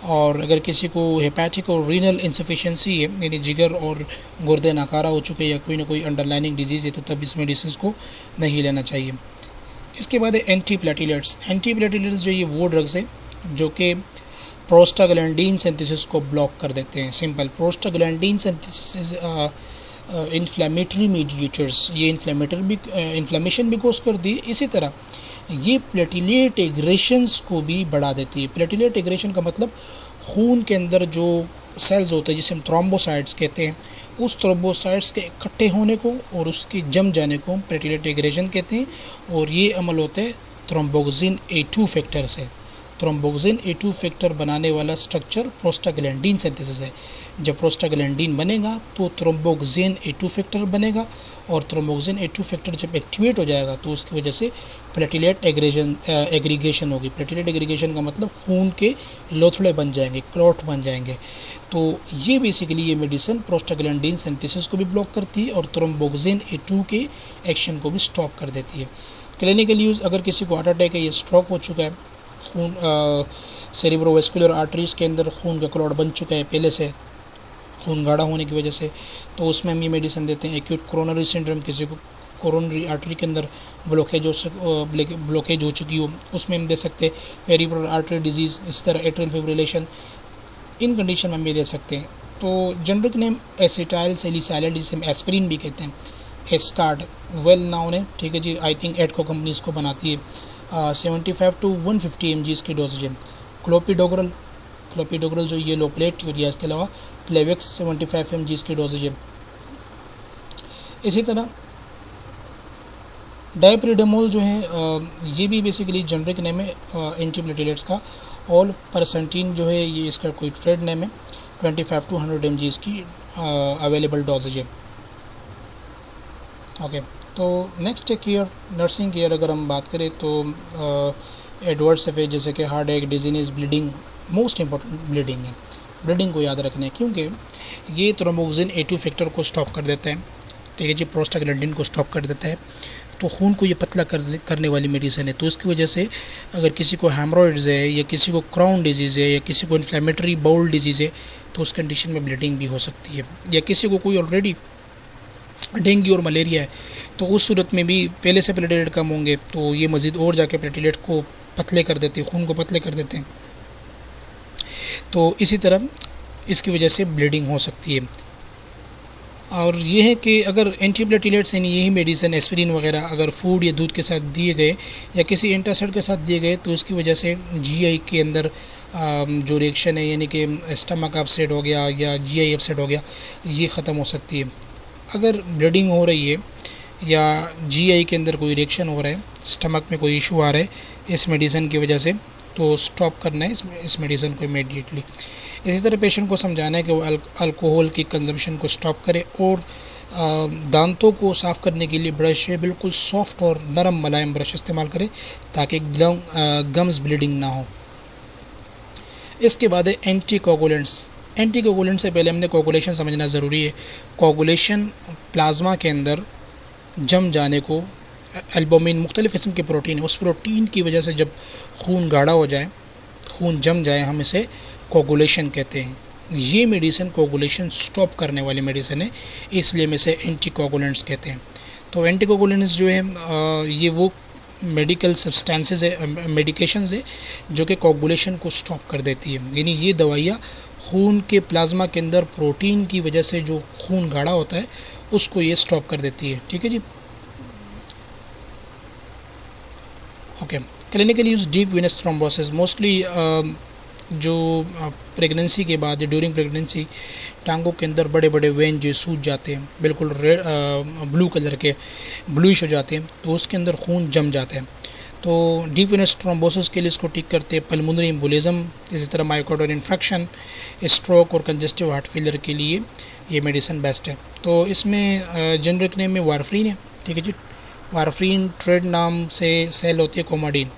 और अगर किसी को हेपेटिक और रीनल इंसफिशिएंसी है, यानी जिगर और गुर्दे नाकारा हो चुके या कोई ना कोई अंडरलाइनिंग डिजीज़ है, तो तब इस मेडिसिन को नहीं लेना चाहिए। इसके बाद है एंटी प्लेटिलेट्स। एंटी प्लेटिलेट्स जो ये वो ड्रग्स है जो कि प्रोस्टाग्लैंडीन सिंथेसिस को ब्लॉक कर देते हैं। Simple, prostaglandin synthesis inflammatory mediators, ये इन्फ्लेमेशन भी कोस कर दी। इसी तरह ये प्लेटिलेट एग्रेशंस को भी बढ़ा देती है। प्लेटिलेट एग्रेशन का मतलब खून के अंदर जो सेल्स होते हैं जिसे हम थ्रोम्बोसाइट्स कहते हैं, उस थ्रोम्बोसाइट्स के इकट्ठे होने को और उसके जम जाने को हम प्लेटिलेट एग्रेशन कहते हैं। और ये अमल होता है थ्रोम्बोक्सिन A2 फैक्टर से। थ्रोम्बोक्सिन A2 फैक्टर बनाने वाला स्ट्रक्चर प्रोस्टाग्लैंडीन सिंथेसिस है। जब प्रोस्टाग्लैंडीन बनेगा तो थ्रोम्बोक्सिन A2 फैक्टर बनेगा और थ्रोम्बोक्सिन A2 फैक्टर जब एक्टिवेट हो जाएगा तो उसकी वजह से प्लेटिलेट एग्रीगेशन होगी। प्लेटिलेट एग्रीगेशन का मतलब खून के लोथड़े बन जाएंगे, क्लॉट बन जाएंगे। तो ये बेसिकली ये मेडिसिन प्रोस्टाग्लैंडीन सिंथेसिस को भी ब्लॉक करती है और थ्रोम्बोक्सिन A2 के एक्शन को भी स्टॉप कर देती है। क्लिनिकल यूज़, अगर किसी को हार्ट अटैक है या स्ट्रोक हो चुका है, खून सेरिब्रोवेस्कुलर आर्टरीज के अंदर खून का क्लॉट बन चुका है पहले से खून गाढ़ा होने की वजह से, तो उसमें हम ये मेडिसिन देते हैं। एक्यूट कोरोनरी सिंड्रोम, किसी को कोरोनरी आर्टरी के अंदर ब्लॉकेज हो चुकी हो, उसमें हम दे सकते हैं। पेरिफेरल आर्टरी डिजीज़, इस तरह एट्रियल फिब्रिलेशन, इन कंडीशन में हम ये दे सकते हैं। तो जनरिक नेम एसिटाइल सैलिसाइलेट, जिसे हम एस्पिरिन भी कहते हैं, एस्कार्ड वेल नाउन है, ठीक है जी। आई थिंक एडको कंपनी इसको बनाती है। 75 to 150 mg की डोजेज है। क्लोपिडोग्रल जो ये लो प्लेट यूरिया, इसके अलावा प्लेवेक्स 75 mg की डोजेज है। इसी तरह डाइप्रिडोमोल जो है ये भी बेसिकली जनरिक नेम है एंटीप्लेटिलेट्स का। और परसेंटीन जो है ये इसका कोई ट्रेड नेम है। 25 to 100 mg की अवेलेबल डोजेज है। ओके, तो नेक्स्ट है केयर, नर्सिंग केयर। अगर हम बात करें तो एडवर्स इफेक्ट जैसे कि heart attack, dizziness, bleeding, most important bleeding है। ब्लीडिंग को याद रखना है क्योंकि ये थ्रोम्बोक्सिन A2 फैक्टर को स्टॉप कर देता है, ठीक है जी, प्रोस्टाग्लैंडीन को स्टॉप कर देता है, तो खून को ये पतला करने वाली मेडिसिन है। तो इसकी वजह से अगर किसी को हेमरोइड्स है या किसी को क्राउन डिजीज़ है या किसी को इन्फ्लेमेटरी बाउल डिजीज़ है तो उस कंडीशन में ब्लीडिंग भी हो सकती है। या किसी को कोई ऑलरेडी डेंगू और मलेरिया है तो उस सूरत में भी पहले से प्लेटलेट कम होंगे तो ये मज़ीद और जाके प्लेटलेट को पतले कर देते हैं, खून को पतले कर देते हैं। तो इसी तरह इसकी वजह से ब्लीडिंग हो सकती है। और ये है कि अगर एंटीप्लेटिलेट्स यानी यही मेडिसिन एस्पिरिन वगैरह अगर फूड या दूध के साथ दिए गए या किसी एंटासिड के साथ दिए गए तो उसकी वजह से जीआई के अंदर जो रिएक्शन है, यानी कि स्टमक अपसेट हो गया या जीआई अपसेट हो गया, ये ख़त्म हो सकती है। अगर ब्लीडिंग हो रही है या जीआई के अंदर कोई रिएक्शन हो रहा है, स्टमक में कोई इशू आ रहा है इस मेडिसिन की वजह से, तो स्टॉप करना है इस मेडिसिन को इमीडिएटली। इसी तरह पेशेंट को समझाना है कि वो अल्कोहल की कंजम्पशन को स्टॉप करे और दांतों को साफ़ करने के लिए ब्रश है बिल्कुल सॉफ्ट और नरम मुलायम ब्रश इस्तेमाल करें ताकि गम्स ब्लीडिंग ना हो। इसके बाद है एंटी कोगुलेंट्स। एंटी कोगुलेंट से पहले हमने कोगुलेशन समझना ज़रूरी है। कोगुलेशन प्लाज्मा के अंदर जम जाने को, एल्बुमिन मुख्तलिफ़ किस्म के प्रोटीन है, उस प्रोटीन की वजह से जब खून गाढ़ा हो जाए, खून जम जाए, हम इसे कोगुलेशन कहते हैं। ये मेडिसिन कोगुलेशन स्टॉप करने वाली मेडिसिन है, इसलिए हम इसे एंटी कोगुलेंट्स कहते हैं। तो एंटी कोगुलेंट्स जो है ये वो मेडिकल सब्सटेंसेस है, मेडिकेशंस है जो कि कोगुलेशन को स्टॉप कर देती है। यानी ये दवाइयाँ खून के प्लाज्मा के अंदर प्रोटीन की वजह से जो खून गाढ़ा होता है उसको ये स्टॉप कर देती है, ठीक है जी। Okay, clinical use deep venous thrombosis. Mostly जो प्रेगनेंसी के बाद ड्यूरिंग प्रेगनेंसी टांगों के अंदर बड़े बड़े वेन जो सूज जाते हैं, बिल्कुल रेड ब्लू कलर के ब्लूइश हो जाते हैं, तो उसके अंदर खून जम जाता है। तो डीप वेनस थ्रोम्बोसिस के लिए इसको ठीक करते हैं। पल्मोनरी एम्बोलिज्म, इसी तरह मायोकार्डियल इन्फेक्शन, स्ट्रोक और कंजेस्टिव हार्ट फेलियर के लिए ये मेडिसिन बेस्ट है। तो इसमें जेनरिक नेम में वारफ्रीन है, ठीक है जी। वारफ्रीन ट्रेड नाम से सेल होती है कोमाडीन,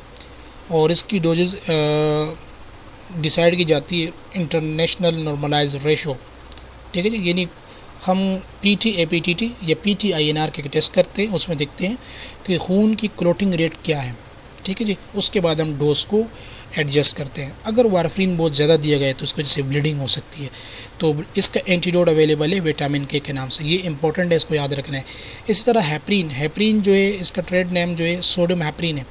और इसकी डोजेज डिसाइड की जाती है इंटरनेशनल नॉर्मलाइज रेशो, ठीक है जी। यानी हम पीटी एपीटीटी या पीटी आईएनआर के टेस्ट करते हैं, उसमें देखते हैं कि खून की क्लोटिंग रेट क्या है, ठीक है जी। उसके बाद हम डोज को एडजस्ट करते हैं। अगर वारफ्रीन बहुत ज़्यादा दिया गया है तो उसकी वजह से ब्लीडिंग हो सकती है, तो इसका एंटीडोट अवेलेबल है विटामिन के नाम से, ये इंपॉर्टेंट है, इसको याद रखना है। इसी तरह हैपरीन जो है, इसका ट्रेड नेम जो है सोडियम हैपरीन है,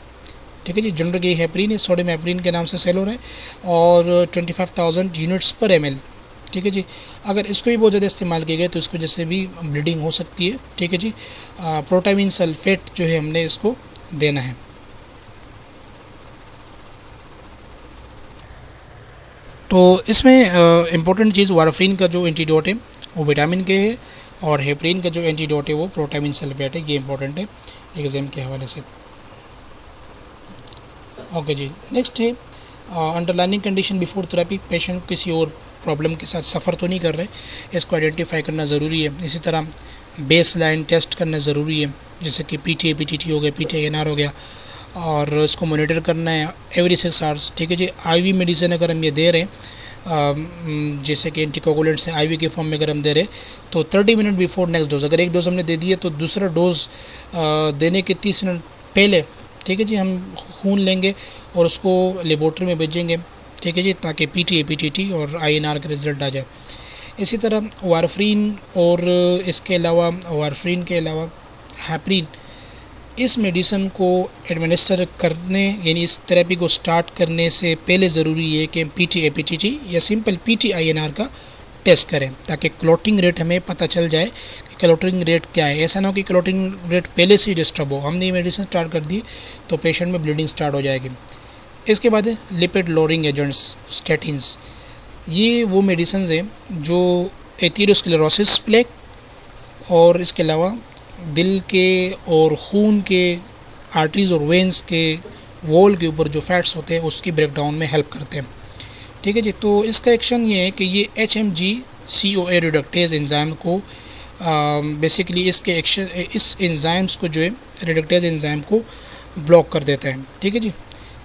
ठीक है जी। जनरल ये हैपरीन है, सोडियम हैपरीन के नाम से सेल हो रहा है, और 25,000 यूनिट्स पर ml, ठीक है जी। अगर इसको भी बहुत ज़्यादा इस्तेमाल किया गया तो इसको जैसे भी ब्लीडिंग हो सकती है, ठीक है जी। प्रोटामीन सल्फेट जो है हमने इसको देना है। तो इसमें इम्पोर्टेंट चीज़ वारफ्रीन का जो एंटीडोट है वो विटामिन के है, और हेपरीन का जो एंटीडोट है वो प्रोटामीन सल्फेट है, ये इंपॉर्टेंट है एग्जाम के हवाले से। ओके जी, नेक्स्ट है underlining condition before therapy. Patient किसी और प्रॉब्लम के साथ सफ़र तो नहीं कर रहे, इसको आइडेंटिफाई करना ज़रूरी है। इसी तरह बेस लाइन टेस्ट करना ज़रूरी है, जैसे कि पीटी एपीटीटी हो गया, पीटी आईएनआर हो गया, और इसको मॉनिटर करना है एवरी 6 आवर्स, ठीक है जी। आईवी मेडिसिन अगर हम ये दे रहे हैं, जैसे कि एंटीकोगुलेंट्स हैं आईवी के फॉर्म में अगर हम दे रहे तो 30 मिनट बिफोर नेक्स्ट डोज, अगर एक डोज हमने दे दी है तो दूसरा डोज देने के 30 मिनट पहले, ठीक है जी, हम खून लेंगे और उसको लेबोरेटरी में भेजेंगे, ठीक है जी, ताकि पीटी एपीटीटी और आईएनआर का रिज़ल्ट आ जाए। इसी तरह वारफ्रीन और इसके अलावा वारफ्रीन के अलावा हैपरीन, इस मेडिसिन को एडमिनिस्टर करने यानी इस थेरेपी को स्टार्ट करने से पहले ज़रूरी है कि पीटी एपीटीटी या सिंपल पीटी आईएनआर का टेस्ट करें, ताकि क्लॉटिंग रेट हमें पता चल जाए कि क्लॉटिंग रेट क्या है। ऐसा ना हो कि क्लॉटिंग रेट पहले से ही डिस्टर्ब हो, हमने ये मेडिसिन स्टार्ट कर दी तो पेशेंट में ब्लीडिंग स्टार्ट हो जाएगी। इसके बाद लिपिड लोअरिंग एजेंट्स, स्टैटिन्स, ये वो मेडिसिन हैं जो एथेरोस्क्लेरोसिस प्लेग और इसके अलावा दिल के और खून के आर्टरीज और वेंस के वॉल के ऊपर जो फैट्स होते हैं उसकी ब्रेकडाउन में हेल्प करते हैं, ठीक है जी। तो इसका एक्शन ये है कि ये HMG-CoA रिडक्टेज एंजाइम को बेसिकली इसके एक्शन इस एंजाइम्स को जो है रिडक्टेज एंजाइम को ब्लॉक कर देता है, ठीक है जी।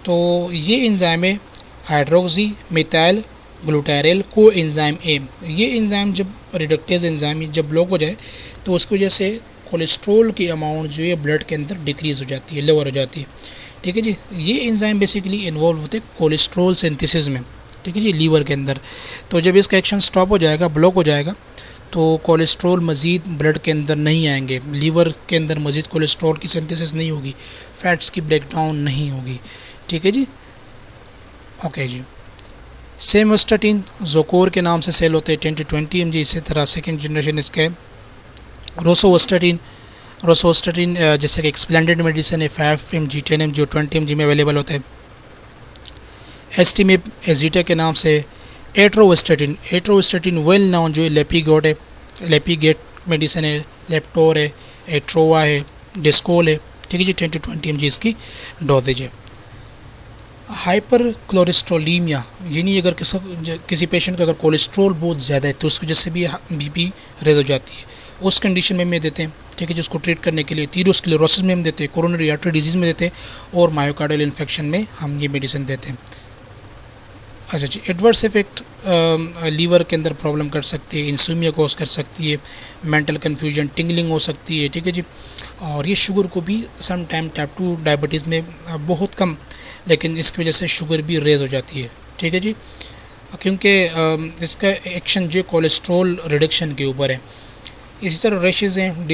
तो ये एंजाइम है हाइड्रोक्सी मिथाइल ग्लूटाराइल को एंजाइम ए। ये एंजाइम जब रिडक्टेज एंजाइम जब ब्लॉक हो जाए तो उसकी वजह से कोलेस्ट्रॉल की अमाउंट जो है ब्लड के अंदर डिक्रीज़ हो जाती है, लोअर हो जाती है, ठीक है जी। ये एंजाइम बेसिकली इन्वॉल्व होते हैं कोलेस्ट्रॉल सिंथेसिस में, ठीक है जी, लीवर के अंदर। तो जब इसका एक्शन स्टॉप हो जाएगा, ब्लॉक हो जाएगा, तो कोलेस्ट्रॉल मज़ीद ब्लड के अंदर नहीं आएंगे, लीवर के अंदर मज़ीद कोलेस्ट्रॉल की सिंथेसिस नहीं होगी, फैट्स की ब्रेकडाउन नहीं होगी, ठीक है जी। ओके जी। सेमवास्टेटिन जोकोर के नाम से सेल होते हैं 10 to 20 mg। इसी तरह सेकेंड जनरेशन इसके रोसोवास्टेटिन जैसे कि एक्सप्लेंडेड मेडिसिन है 5 mg 10 mg और 20 mg में अवेलेबल होता है। एस्टिमिप एजिटा के नाम से एट्रोवास्टेटिन वेल नाउन जो है लेपीगोट है, लेपीगेट मेडिसिन है, लेप्टोर है, एट्रोवा है, डिस्कोल है, ठीक है जी। 10 to 20 mg इसकी डोजेज है। हाइपर कोलेस्ट्रोलीमिया, यानी अगर किसी पेशेंट का अगर कोलेस्ट्रॉल बहुत ज़्यादा है तो उसकी वजह से भी बीपी रेज हो जाती है, उस कंडीशन में देते हैं, ठीक है, जिसको ट्रीट करने के लिए एथेरोस्क्लेरोसिस में हम देते हैं, कोरोनरी आर्टरी डिजीज़ में देते हैं, और मायोकार्डियल इन्फेक्शन में हम ये मेडिसिन देते हैं। अच्छा जी, एडवर्स इफेक्ट लीवर के अंदर प्रॉब्लम कर सकती है, इंसोमिया कॉज कर सकती है, मेंटल कन्फ्यूजन, टिंगलिंग हो सकती है, ठीक है जी। और ये शुगर को भी सम टाइम टाइप 2 डायबिटीज़ में बहुत कम, लेकिन इसकी वजह से शुगर भी रेज हो जाती है, ठीक है जी, क्योंकि इसका एक्शन जो कोलेस्ट्रॉल रिडक्शन के ऊपर है। इसी तरह रशेज़ हैं,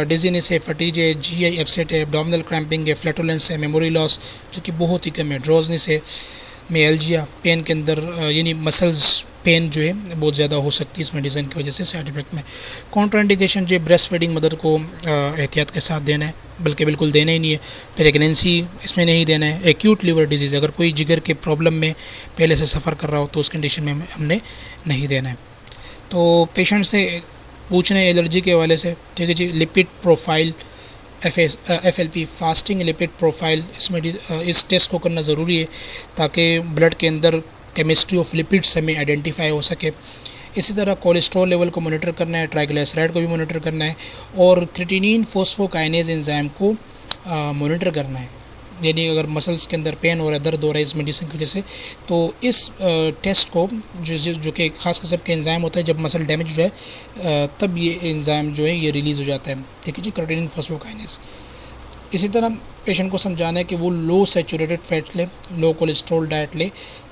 डिजीनेस है, फटीज है, GI अपसेट है, एब्डोमिनल क्रैम्पिंग है, फ्लैटुलेंस है, मेमोरी लॉस जो कि बहुत ही कम है, ड्रोजनेस है, मियाल्जिया पेन के अंदर यानी मसल्स पेन जो है बहुत ज़्यादा हो सकती है इस मेडिसिन की वजह से साइड इफ़ेक्ट में। कॉन्ट्राइंडिकेशन जो ब्रेस्ट फीडिंग मदर को एहतियात के साथ देना है, बल्कि बिल्कुल देना ही नहीं है। प्रेगनेंसी इसमें नहीं देना है। एक्यूट लिवर डिजीज़, अगर कोई जिगर के प्रॉब्लम में पहले से सफ़र कर रहा हो तो उस कंडीशन में हमने नहीं देना है। तो पेशेंट से पूछने एलर्जी के हवाले से, ठीक है जी। Lipid profile FLP fasting lipid profile, इसमें इस टेस्ट को करना ज़रूरी है ताकि ब्लड के अंदर केमिस्ट्री ऑफ लिपिड्स हमें आइडेंटिफाई हो सके। इसी तरह कोलेस्ट्रॉल लेवल को मॉनिटर करना है, ट्राइग्लिसराइड को भी मॉनिटर करना है और क्रिएटिनिन फॉस्फोकाइनेज एंजाइम को मॉनिटर करना है। यानी अगर मसल्स के अंदर पेन हो रहा है, दर्द हो रहा है इस मेडिसिन की वजह से, तो इस टेस्ट को जो कि खास किस्म के एंजाइम होता है, जब मसल डैमेज हो जाए तब ये एंजाइम जो है ये रिलीज़ हो जाता है, ठीक है जी, क्रिएटिनिन फॉस्फोकाइनेज। इसी तरह पेशेंट को समझाना है कि वो लो सैचुरेटेड फैट ले, लो कोलेस्ट्रॉल डाइट ले,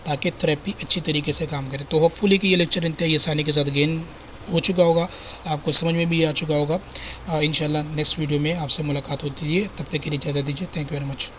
ताकि थेरेपी अच्छी तरीके से काम करे। तो होपफुली कि ये लेक्चर इंतहाई आसानी के साथ गेन हो चुका होगा, आपको समझ में भी आ चुका होगा। इंशाल्लाह नेक्स्ट वीडियो में आपसे मुलाकात होती है, तब तक के लिए इजाज़त दीजिए। Thank you very much.